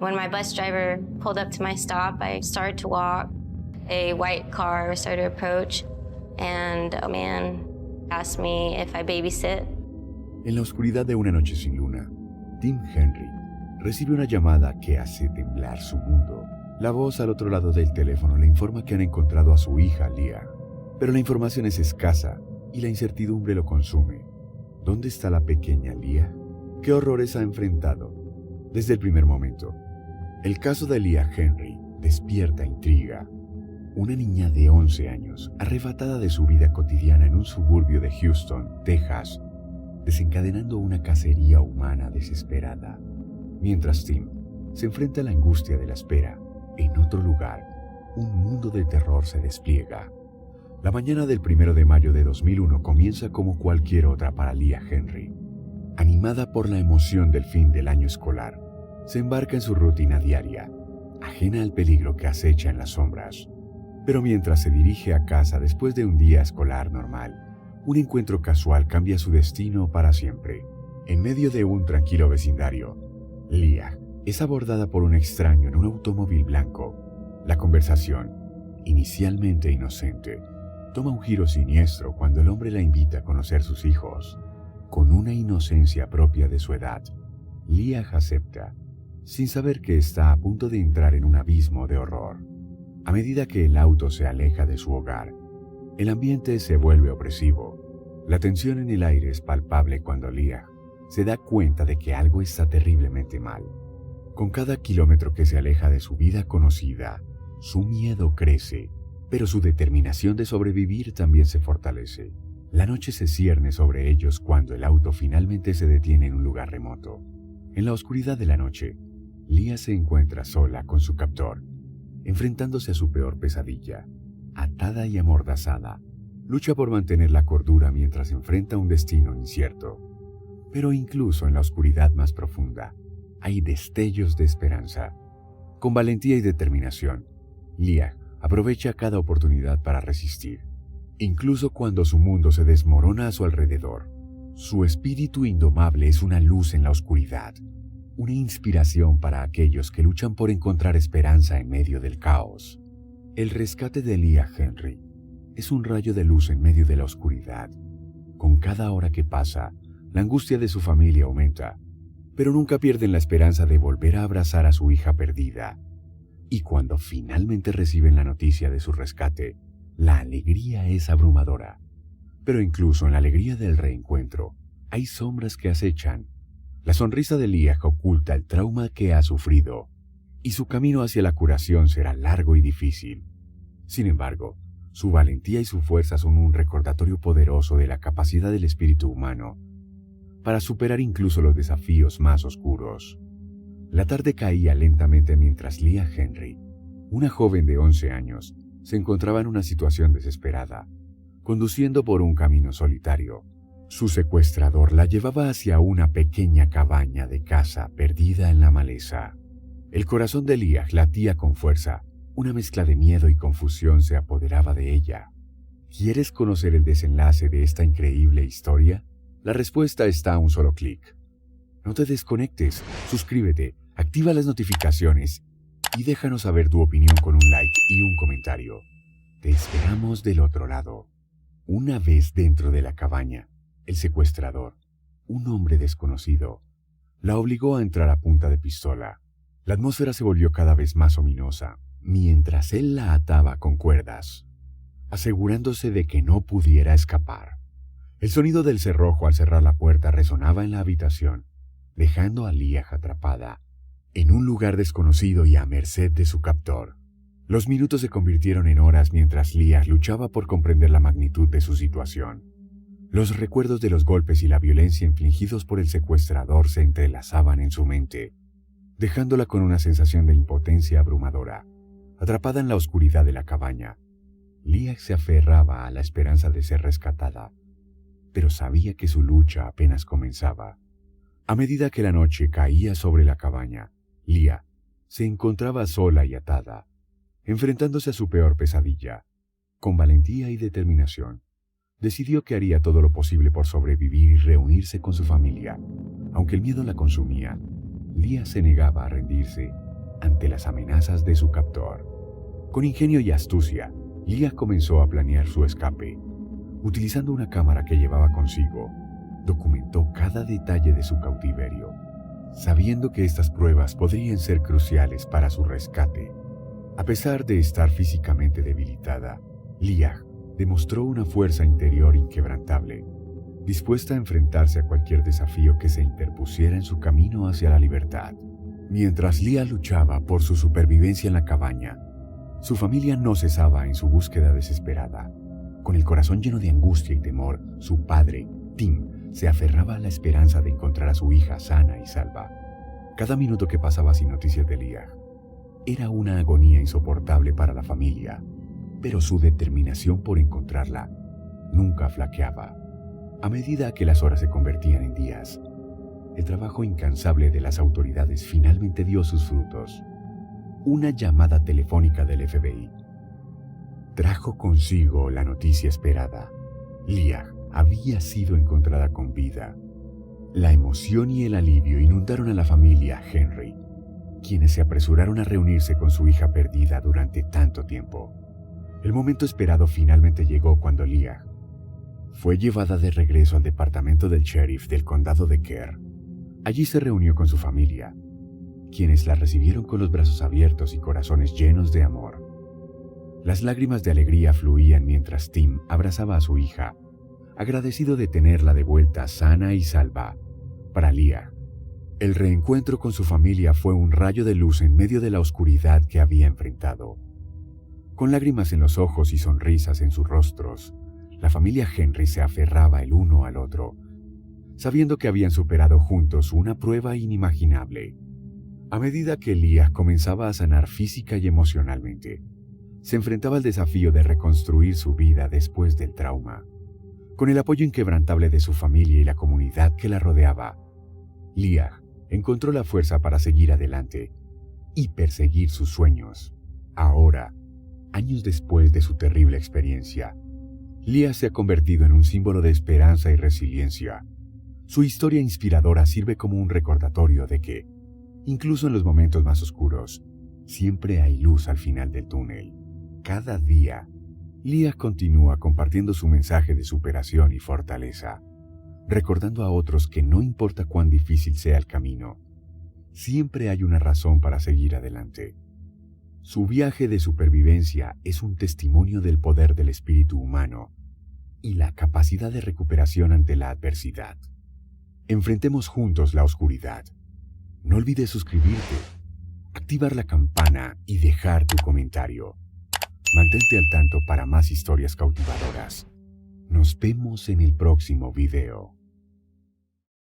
When my bus driver pulled up to my stop, I started to walk. A white car started to approach, and a man asked me if I babysit. En la oscuridad de una noche sin luna, Tim Henry recibe una llamada que hace temblar su mundo. La voz al otro lado del teléfono le informa que han encontrado a su hija, Leah. Pero la información es escasa y la incertidumbre lo consume. ¿Dónde está la pequeña Leah? ¿Qué horrores ha enfrentado? Desde el primer momento, el caso de Leah Henry despierta intriga. Una niña de 11 años, arrebatada de su vida cotidiana en un suburbio de Houston, Texas, desencadenando una cacería humana desesperada. Mientras Tim se enfrenta a la angustia de la espera, en otro lugar, un mundo de terror se despliega. La mañana del 1 de mayo de 2001 comienza como cualquier otra para Leah Henry. Animada por la emoción del fin del año escolar, se embarca en su rutina diaria, ajena al peligro que acecha en las sombras. Pero mientras se dirige a casa después de un día escolar normal, un encuentro casual cambia su destino para siempre. En medio de un tranquilo vecindario, Leah es abordada por un extraño en un automóvil blanco. La conversación, inicialmente inocente, toma un giro siniestro cuando el hombre la invita a conocer sus hijos. Con una inocencia propia de su edad, Leah acepta, sin saber que está a punto de entrar en un abismo de horror. A medida que el auto se aleja de su hogar, el ambiente se vuelve opresivo. La tensión en el aire es palpable cuando Leah se da cuenta de que algo está terriblemente mal. Con cada kilómetro que se aleja de su vida conocida, su miedo crece, pero su determinación de sobrevivir también se fortalece. La noche se cierne sobre ellos cuando el auto finalmente se detiene en un lugar remoto. En la oscuridad de la noche, Leah se encuentra sola con su captor, enfrentándose a su peor pesadilla. Atada y amordazada, lucha por mantener la cordura mientras enfrenta un destino incierto. Pero incluso en la oscuridad más profunda, hay destellos de esperanza. Con valentía y determinación, Leah aprovecha cada oportunidad para resistir. Incluso cuando su mundo se desmorona a su alrededor, su espíritu indomable es una luz en la oscuridad, una inspiración para aquellos que luchan por encontrar esperanza en medio del caos. El rescate de Leah Henry es un rayo de luz en medio de la oscuridad. Con cada hora que pasa, la angustia de su familia aumenta, pero nunca pierden la esperanza de volver a abrazar a su hija perdida. Y cuando finalmente reciben la noticia de su rescate, la alegría es abrumadora. Pero incluso en la alegría del reencuentro, hay sombras que acechan. La sonrisa de Leah oculta el trauma que ha sufrido, y su camino hacia la curación será largo y difícil. Sin embargo, su valentía y su fuerza son un recordatorio poderoso de la capacidad del espíritu humano para superar incluso los desafíos más oscuros. La tarde caía lentamente mientras Leah Henry, una joven de 11 años, se encontraba en una situación desesperada, conduciendo por un camino solitario. Su secuestrador la llevaba hacia una pequeña cabaña de caza perdida en la maleza. El corazón de Leah latía con fuerza. Una mezcla de miedo y confusión se apoderaba de ella. ¿Quieres conocer el desenlace de esta increíble historia? La respuesta está a un solo clic. No te desconectes, suscríbete, activa las notificaciones y déjanos saber tu opinión con un like y un comentario. Te esperamos del otro lado. Una vez dentro de la cabaña, el secuestrador, un hombre desconocido, la obligó a entrar a punta de pistola. La atmósfera se volvió cada vez más ominosa, mientras él la ataba con cuerdas, asegurándose de que no pudiera escapar. El sonido del cerrojo al cerrar la puerta resonaba en la habitación, dejando a Leah atrapada en un lugar desconocido y a merced de su captor. Los minutos se convirtieron en horas mientras Leah luchaba por comprender la magnitud de su situación. Los recuerdos de los golpes y la violencia infligidos por el secuestrador se entrelazaban en su mente, dejándola con una sensación de impotencia abrumadora. Atrapada en la oscuridad de la cabaña, Leah se aferraba a la esperanza de ser rescatada, pero sabía que su lucha apenas comenzaba. A medida que la noche caía sobre la cabaña, Leah se encontraba sola y atada, enfrentándose a su peor pesadilla. Con valentía y determinación, decidió que haría todo lo posible por sobrevivir y reunirse con su familia. Aunque el miedo la consumía, Leah se negaba a rendirse. ante las amenazas de su captor. Con ingenio y astucia, Leah comenzó a planear su escape. Utilizando una cámara que llevaba consigo, documentó cada detalle de su cautiverio, sabiendo que estas pruebas podrían ser cruciales para su rescate. A pesar de estar físicamente debilitada, Leah demostró una fuerza interior inquebrantable, dispuesta a enfrentarse a cualquier desafío que se interpusiera en su camino hacia la libertad. Mientras Leah luchaba por su supervivencia en la cabaña, su familia no cesaba en su búsqueda desesperada. Con el corazón lleno de angustia y temor, su padre, Tim, se aferraba a la esperanza de encontrar a su hija sana y salva. Cada minuto que pasaba sin noticias de Leah era una agonía insoportable para la familia, pero su determinación por encontrarla nunca flaqueaba. A medida que las horas se convertían en días, el trabajo incansable de las autoridades finalmente dio sus frutos. Una llamada telefónica del FBI trajo consigo la noticia esperada. Leah había sido encontrada con vida. La emoción y el alivio inundaron a la familia Henry, quienes se apresuraron a reunirse con su hija perdida durante tanto tiempo. El momento esperado finalmente llegó cuando Leah fue llevada de regreso al departamento del sheriff del condado de Kerr. Allí se reunió con su familia, quienes la recibieron con los brazos abiertos y corazones llenos de amor. Las lágrimas de alegría fluían mientras Tim abrazaba a su hija, agradecido de tenerla de vuelta sana y salva. Para Leah, el reencuentro con su familia fue un rayo de luz en medio de la oscuridad que había enfrentado. Con lágrimas en los ojos y sonrisas en sus rostros, la familia Henry se aferraba el uno al otro, sabiendo que habían superado juntos una prueba inimaginable. A medida que Leah comenzaba a sanar física y emocionalmente, se enfrentaba al desafío de reconstruir su vida después del trauma. Con el apoyo inquebrantable de su familia y la comunidad que la rodeaba, Leah encontró la fuerza para seguir adelante y perseguir sus sueños. Ahora, años después de su terrible experiencia, Leah se ha convertido en un símbolo de esperanza y resiliencia. Su historia inspiradora sirve como un recordatorio de que, incluso en los momentos más oscuros, siempre hay luz al final del túnel. Cada día, Leah continúa compartiendo su mensaje de superación y fortaleza, recordando a otros que no importa cuán difícil sea el camino, siempre hay una razón para seguir adelante. Su viaje de supervivencia es un testimonio del poder del espíritu humano y la capacidad de recuperación ante la adversidad. Enfrentemos juntos la oscuridad. No olvides suscribirte, activar la campana y dejar tu comentario. Mantente al tanto para más historias cautivadoras. Nos vemos en el próximo video.